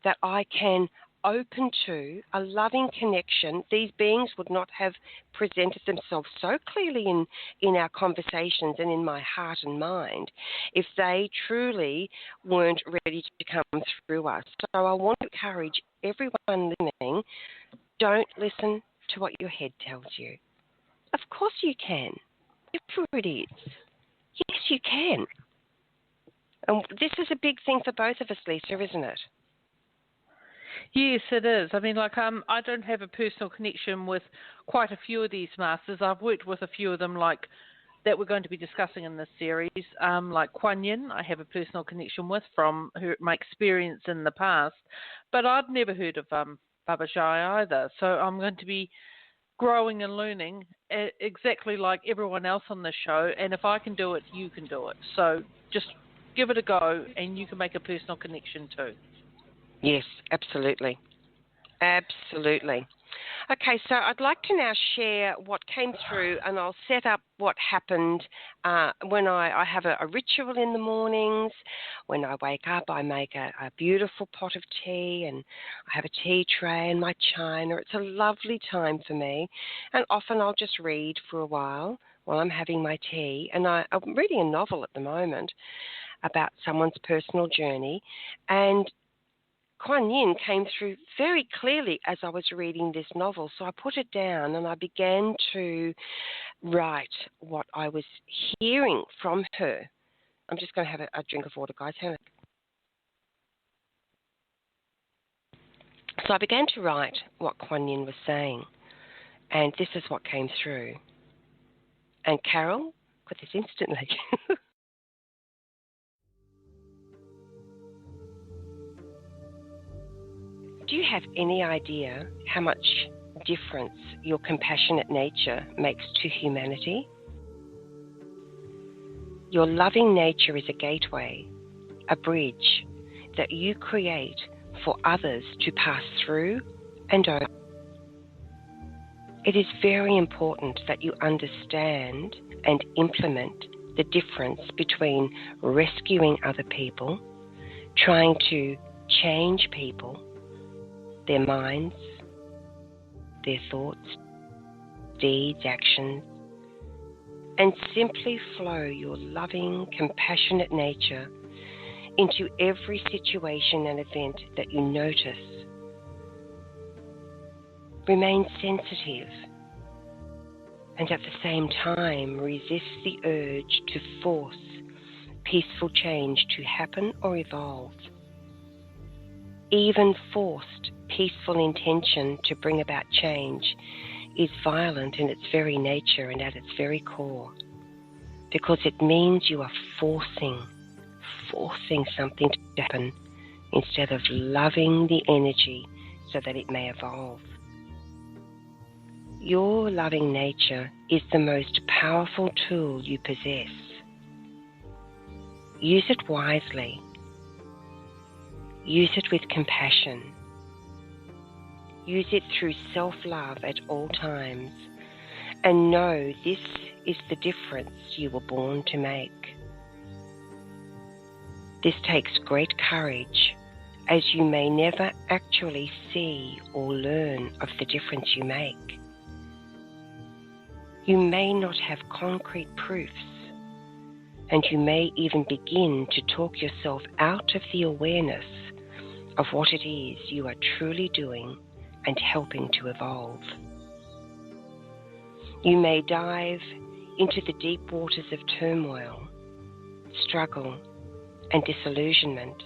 that I can open to, a loving connection. These beings would not have presented themselves so clearly in our conversations and in my heart and mind if they truly weren't ready to come through us. So I want to encourage everyone listening, don't listen to what your head tells you. Of course you can. Whatever it is. Yes, you can. And this is a big thing for both of us, Lisa, isn't it? Yes, it is. I mean, I don't have a personal connection with quite a few of these masters. I've worked with a few of them, like that we're going to be discussing in this series, like Kwan Yin, I have a personal connection with from my experience in the past, but I'd never heard of Baba Jai either. So I'm going to be growing and learning exactly like everyone else on this show, and if I can do it, you can do it. So just give it a go, and you can make a personal connection too. Yes, absolutely. Absolutely. Okay, so I'd like to now share what came through, and I'll set up what happened when I have a ritual in the mornings. When I wake up, I make a beautiful pot of tea, and I have a tea tray and my china. It's a lovely time for me, and often I'll just read for a while I'm having my tea. And I'm reading a novel at the moment about someone's personal journey, and Kwan Yin came through very clearly as I was reading this novel. So I put it down and I began to write what I was hearing from her. I'm just going to have a drink of water, guys. So I began to write what Kwan Yin was saying, and this is what came through. And Carol got this instantly. Do you have any idea how much difference your compassionate nature makes to humanity? Your loving nature is a gateway, a bridge that you create for others to pass through and over. It is very important that you understand and implement the difference between rescuing other people, trying to change people, their minds, their thoughts, deeds, actions, and simply flow your loving, compassionate nature into every situation and event that you notice. Remain sensitive and at the same time resist the urge to force peaceful change to happen or evolve. Even forced peaceful intention to bring about change is violent in its very nature and at its very core, because it means you are forcing something to happen instead of loving the energy so that it may evolve. Your loving nature is the most powerful tool you possess. Use it wisely. Use it with compassion. Use it through self-love at all times, and know this is the difference you were born to make. This takes great courage, as you may never actually see or learn of the difference you make. You may not have concrete proofs, and you may even begin to talk yourself out of the awareness of what it is you are truly doing and helping to evolve. You may dive into the deep waters of turmoil, struggle, and disillusionment,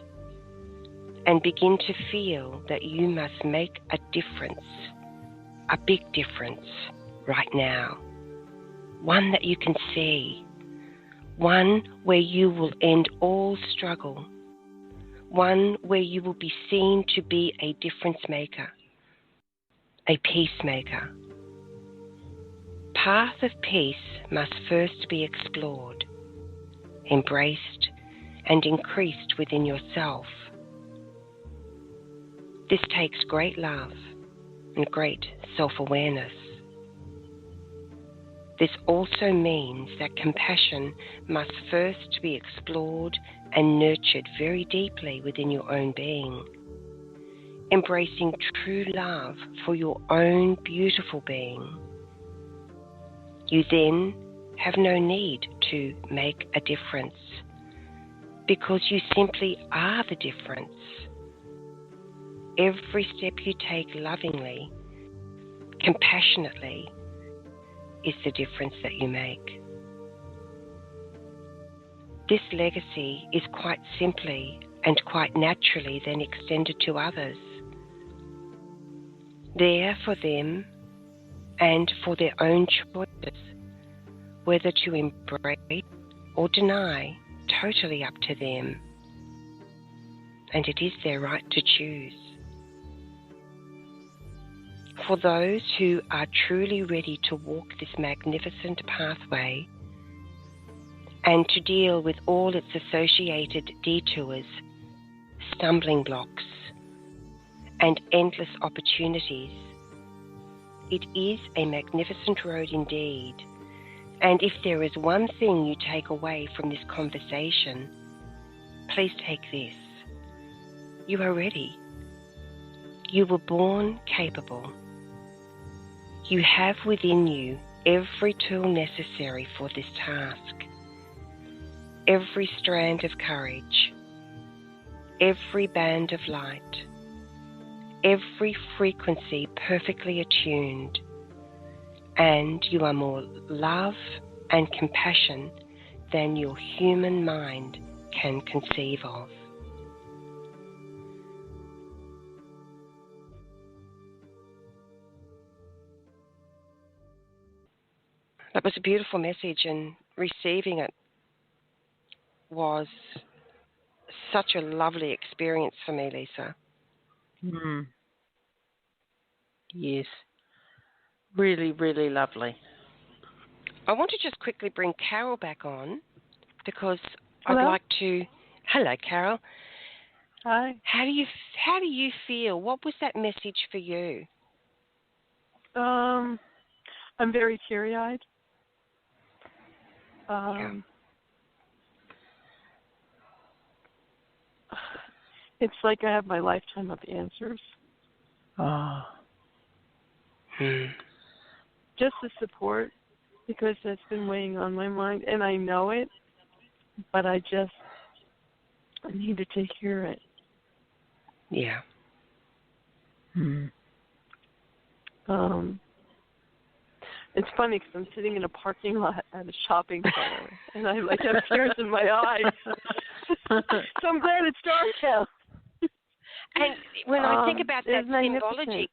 and begin to feel that you must make a difference, a big difference right now, one that you can see, one where you will end all struggle, one where you will be seen to be a difference maker, a peacemaker. Path of peace must first be explored, embraced, and increased within yourself. This takes great love and great self-awareness. This also means that compassion must first be explored and nurtured very deeply within your own being, embracing true love for your own beautiful being. You then have no need to make a difference, because you simply are the difference. Every step you take lovingly, compassionately, is the difference that you make. This legacy is quite simply and quite naturally then extended to others. There for them and for their own choices, whether to embrace or deny, totally up to them. And it is their right to choose. For those who are truly ready to walk this magnificent pathway and to deal with all its associated detours, stumbling blocks, and endless opportunities, it is a magnificent road indeed. And if there is one thing you take away from this conversation, please take this. You are ready. You were born capable. You have within you every tool necessary for this task, every strand of courage, every band of light, every frequency perfectly attuned, and you are more love and compassion than your human mind can conceive of. That was a beautiful message, and receiving it was such a lovely experience for me, Lisa. Yes. Really, really lovely. I want to just quickly bring Carol back on because Hello? I'd like to... Hello, Carol. Hi. How do you feel? What was that message for you? I'm very teary-eyed. It's like I have my lifetime of answers. Oh. Just the support, because that's been weighing on my mind, and I know it, but I needed to hear it. Yeah. It's funny because I'm sitting in a parking lot at a shopping center, and I have tears in my eyes. So I'm glad it's dark now. And when I think about that magnificent. symbology,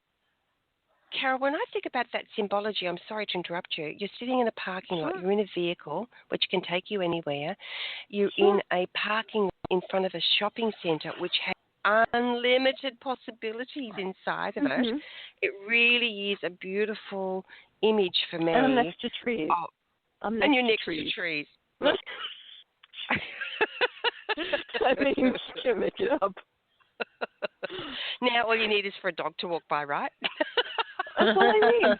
Carol, when I think about that symbology, I'm sorry to interrupt you. You're sitting in a parking lot. You're in a vehicle, which can take you anywhere. You're in a parking lot in front of a shopping centre, which has unlimited possibilities inside of it. It really is a beautiful image for me. And I'm next to trees. And you're next to trees. I mean, you can't make it up. Now all you need is for a dog to walk by, right? That's what I mean.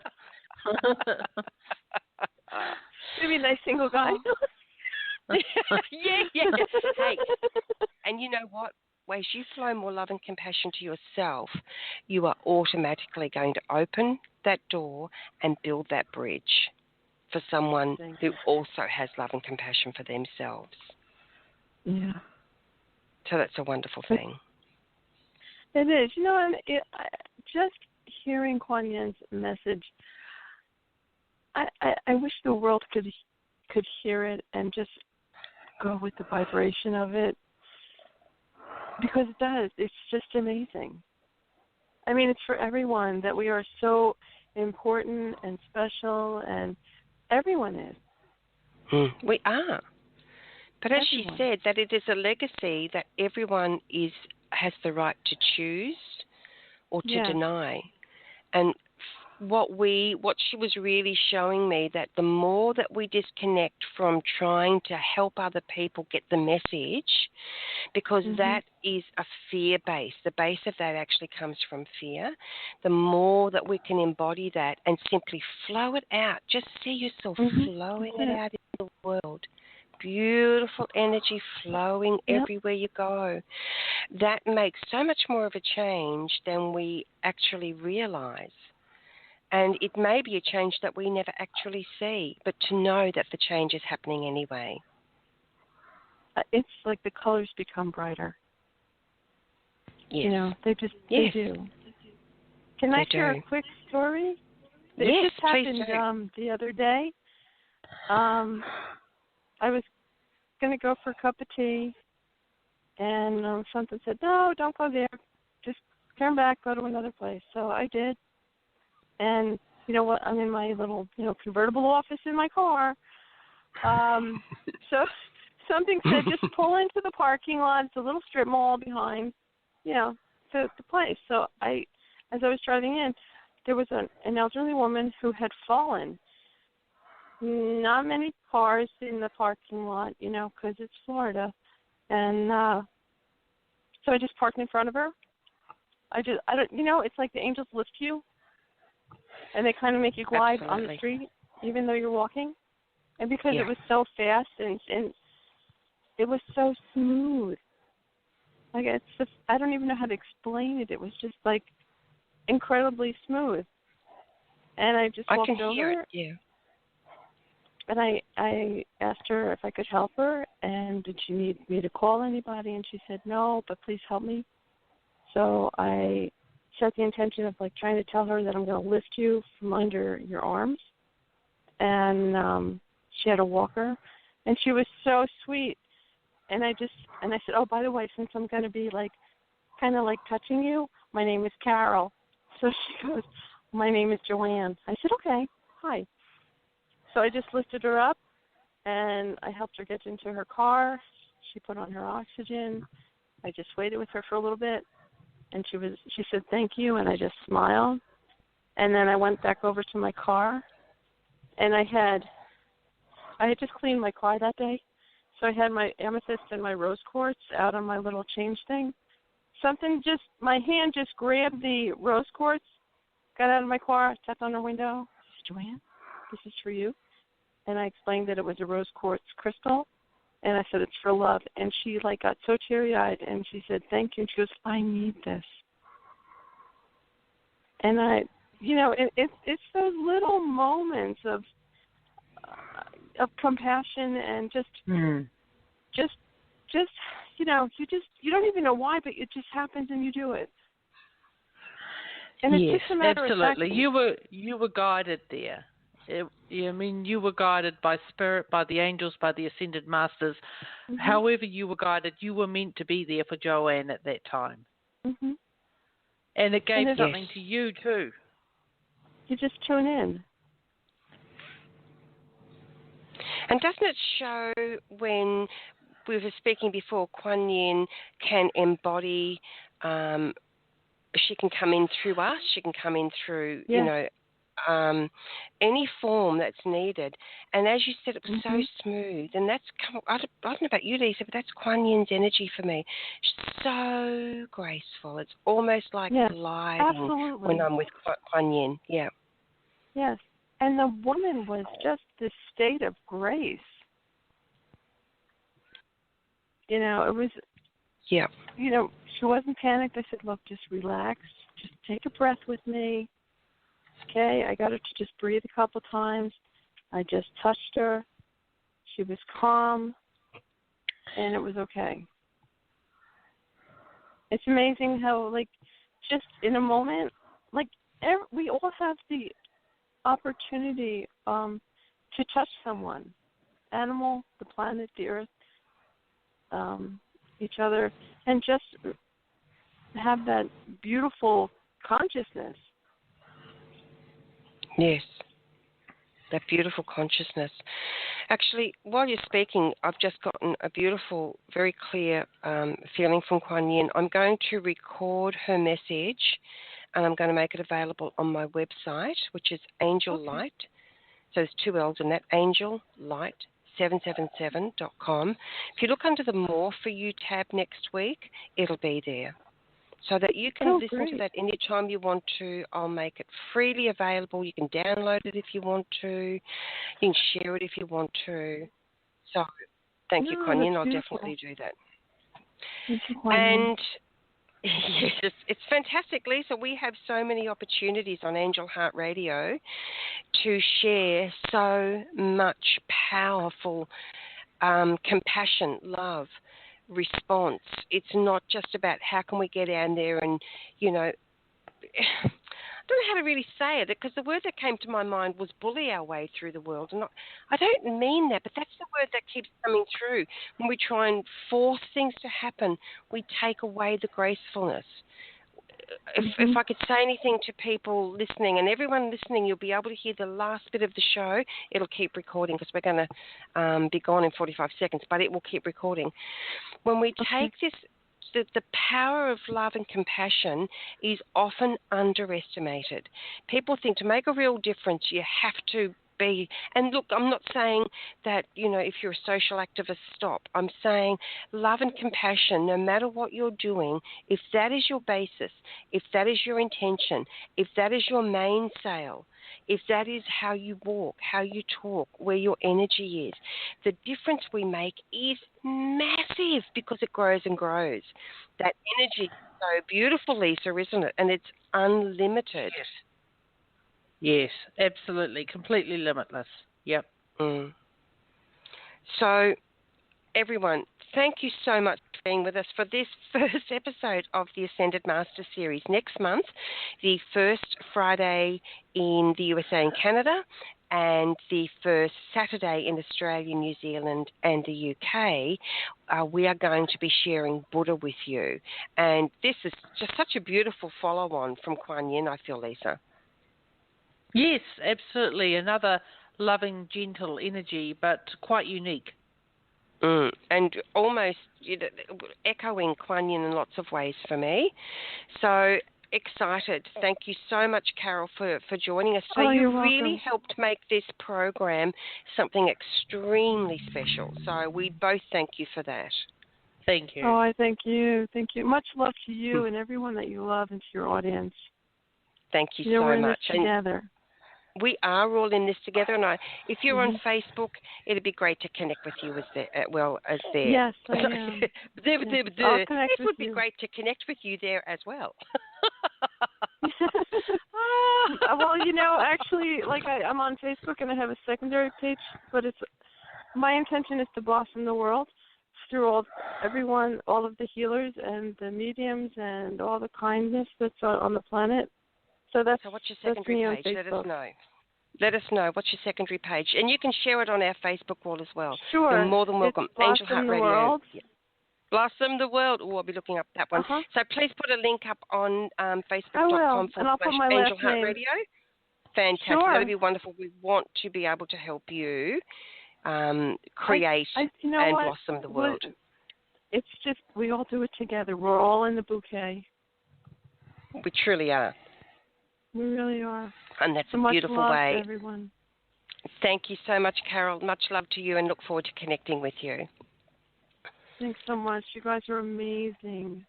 Maybe a nice single guy. Yeah. Hey, and you know what? As you flow more love and compassion to yourself, you are automatically going to open that door and build that bridge for someone who also has love and compassion for themselves. Yeah. So that's a wonderful thing. It is. You know, and just hearing Kwan Yin's message, I wish the world could hear it and just go with the vibration of it, because it does. It's just amazing. I mean, it's for everyone that we are so important and special, and everyone is. We are. But as she said, that it is a legacy that everyone has the right to choose or to deny. And what she was really showing me, that the more that we disconnect from trying to help other people get the message, because that is a fear base. The base of that actually comes from fear. The more that we can embody that and simply flow it out, just see yourself flowing it out in the world. Beautiful energy flowing everywhere you go. That makes so much more of a change than we actually realize. And it may be a change that we never actually see, but to know that the change is happening anyway. It's like the colors become brighter. Yes. You know, they do. Can I share a quick story? Yes, it just please happened the other day. I was going to go for a cup of tea, and something said, no, don't go there. Just turn back, go to another place. So I did. And you know what? I'm in my little, convertible office in my car, So something said just pull into the parking lot. It's a little strip mall behind, the place. So as I was driving in, there was an elderly woman who had fallen. Not many cars in the parking lot, because it's Florida. And so I just parked in front of her. I don't, it's like the angels lift you, and they kind of make you glide on the street, even though you're walking. And because it was so fast and it was so smooth. Like, it's just, I don't even know how to explain it. It was just like incredibly smooth. And I just walked over. Hear it, yeah. And I asked her if I could help her, and did she need me to call anybody? And she said, no, but please help me. So I set the intention of, like, trying to tell her that I'm going to lift you from under your arms. And she had a walker, and she was so sweet. And I said, oh, by the way, since I'm going to be, like, kind of like touching you, my name is Carol. So she goes, my name is Joanne. I said, okay, hi. So I just lifted her up, and I helped her get into her car. She put on her oxygen. I just waited with her for a little bit, and she said thank you, and I just smiled. And then I went back over to my car, and I had just cleaned my car that day, so I had my amethyst and my rose quartz out on my little change thing. My hand just grabbed the rose quartz, got out of my car, tapped on her window. She said, Joanne, this is for you. And I explained that it was a rose quartz crystal, and I said it's for love. And she got so teary-eyed, and she said thank you. And she goes, I need this. And it's those little moments of compassion and you don't even know why, but it just happens and you do it. And it's just a matter absolutely. of fact. You were guided there. You were guided by spirit, by the angels, by the ascended masters. Mm-hmm. However you were guided, you were meant to be there for Joanne at that time. Mm-hmm. And it gave something to you too. You just tune in. And doesn't it show, when we were speaking before, Kwan Yin can embody, she can come in through us, she can come in through, any form that's needed. And as you said, it was so smooth. And that's, I don't know about you, Lisa, but that's Kwan Yin's energy for me. So graceful. It's almost like gliding when I'm with Kwan Yin. Yeah. Yes. And the woman was just this state of grace. It was, she wasn't panicked. I said, look, just relax. Just take a breath with me. Okay, I got her to just breathe a couple times. I just touched her. She was calm, and it was okay. It's amazing how, just in a moment, we all have the opportunity to touch someone, animal, the planet, the earth, each other, and just have that beautiful consciousness. Yes, that beautiful consciousness. Actually, while you're speaking, I've just gotten a beautiful, very clear feeling from Kwan Yin. I'm going to record her message, and I'm going to make it available on my website, which is Angel Light. So there's 2 L's in that, angellight777.com. If you look under the More For You tab next week, it'll be there, so that you can listen to that anytime you want to. I'll make it freely available. You can download it if you want to. You can share it if you want to. So thank you, Kwan Yin. I'll definitely do that. Thank you, Kwan Yin. And yes, it's fantastic, Lisa. We have so many opportunities on Angel Heart Radio to share so much powerful compassion, love, response. It's not just about how can we get down there and, I don't know how to really say it, because the word that came to my mind was bully our way through the world. And I don't mean that, but that's the word that keeps coming through. When we try and force things to happen, we take away the gracefulness. if I could say anything to people listening, and everyone listening, you'll be able to hear the last bit of the show. It'll keep recording because we're going to be gone in 45 seconds, but it will keep recording. When we take this, the power of love and compassion is often underestimated. People think to make a real difference, you have to be, and look, I'm not saying that, if you're a social activist, stop. I'm saying love and compassion, no matter what you're doing, if that is your basis, if that is your intention, if that is your mainsail, if that is how you walk, how you talk, where your energy is, the difference we make is massive because it grows and grows. That energy is so beautiful, Lisa, isn't it? And it's unlimited. Yes, absolutely. Completely limitless. Yep. So, everyone, thank you so much for being with us for this first episode of the Ascended Master Series. Next month, the first Friday in the USA and Canada, and the first Saturday in Australia, New Zealand, and the UK, we are going to be sharing Buddha with you. And this is just such a beautiful follow-on from Kwan Yin, I feel, Lisa. Yes, absolutely. Another loving, gentle energy, but quite unique. And almost echoing Kwan Yin in lots of ways for me. So excited. Thank you so much, Carol, for joining us. So you really helped make this program something extremely special. So we both thank you for that. Thank you. Oh, I thank you. Thank you. Much love to you and everyone that you love and to your audience. Thank you so we're in much. This together. We are all in this together, and if you're on Facebook, it'd be great to connect with you there. Yes, I am. It would be great to connect with you there as well. Well, actually, I'm on Facebook and I have a secondary page, but my intention is to blossom the world through all of the healers and the mediums and all the kindness that's on the planet. So what's your secondary page? Let us know. Let us know. What's your secondary page? And you can share it on our Facebook wall as well. Sure. You're more than welcome. It's Angel Heart Radio. World. Yeah. Blossom the World. Oh, I'll be looking up that one. So please put a link up on Facebook.com/Angel Heart Radio. Fantastic. Sure. That'd be wonderful. We want to be able to help you create and blossom the world. It's just we all do it together. We're all in the bouquet. We truly are. We really are. And that's so a beautiful much love way. To everyone. Thank you so much, Carol. Much love to you and look forward to connecting with you. Thanks so much. You guys are amazing.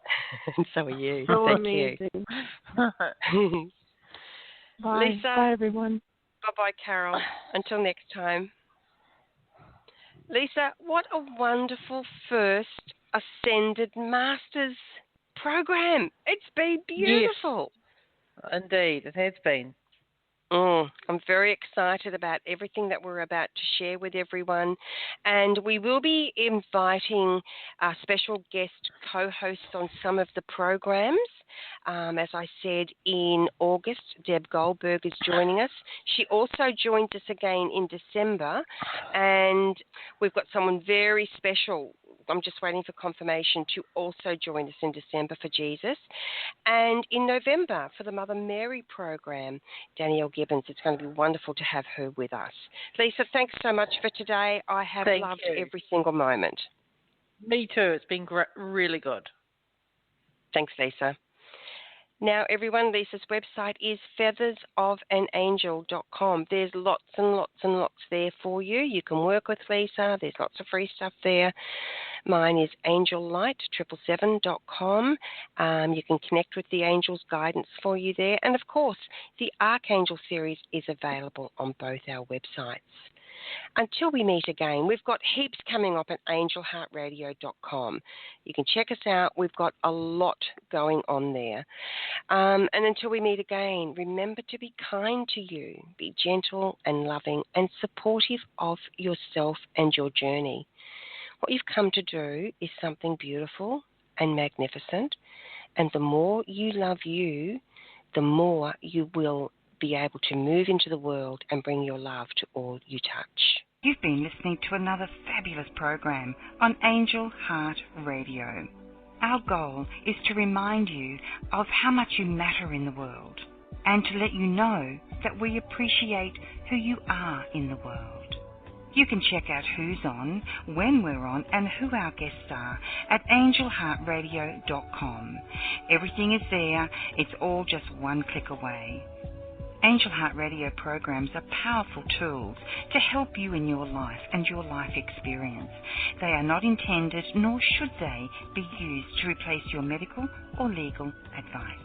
And so are you. So Thank amazing. You. Bye. Lisa. Bye, everyone. Bye-bye, Carol. Until next time. Lisa, what a wonderful first Ascended Masters program. It's been beautiful. Yes. Indeed, it has been. I'm very excited about everything that we're about to share with everyone. And we will be inviting special guest co-hosts on some of the programs. As I said, in August, Deb Goldberg is joining us. She also joins us again in December. And we've got someone very special. I'm just waiting for confirmation to also join us in December for Jesus. And in November for the Mother Mary program, Danielle Gibbons. It's going to be wonderful to have her with us. Lisa, thanks so much for today. I have loved every single moment. Me too. It's been really good. Thanks, Lisa. Now, everyone, Lisa's website is feathersofanangel.com. There's lots and lots and lots there for you. You can work with Lisa. There's lots of free stuff there. Mine is angellight777.com. You can connect with the Angels guidance for you there. And, of course, the Archangel series is available on both our websites. Until we meet again, we've got heaps coming up at angelheartradio.com. You can check us out. We've got a lot going on there. And until we meet again, remember to be kind to you. Be gentle and loving and supportive of yourself and your journey. What you've come to do is something beautiful and magnificent. And the more you love you, the more you will be able to move into the world and bring your love to all you touch. You've been listening to another fabulous program on Angel Heart Radio. Our goal is to remind you of how much you matter in the world and to let you know that we appreciate who you are in the world. You can check out who's on, when we're on, and who our guests are at angelheartradio.com. Everything is there. It's all just one click away. Angel Heart Radio programs are powerful tools to help you in your life and your life experience. They are not intended, nor should they, be used to replace your medical or legal advice.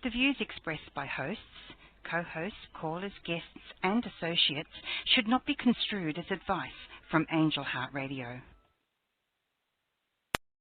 The views expressed by hosts, co-hosts, callers, guests and associates should not be construed as advice from Angel Heart Radio.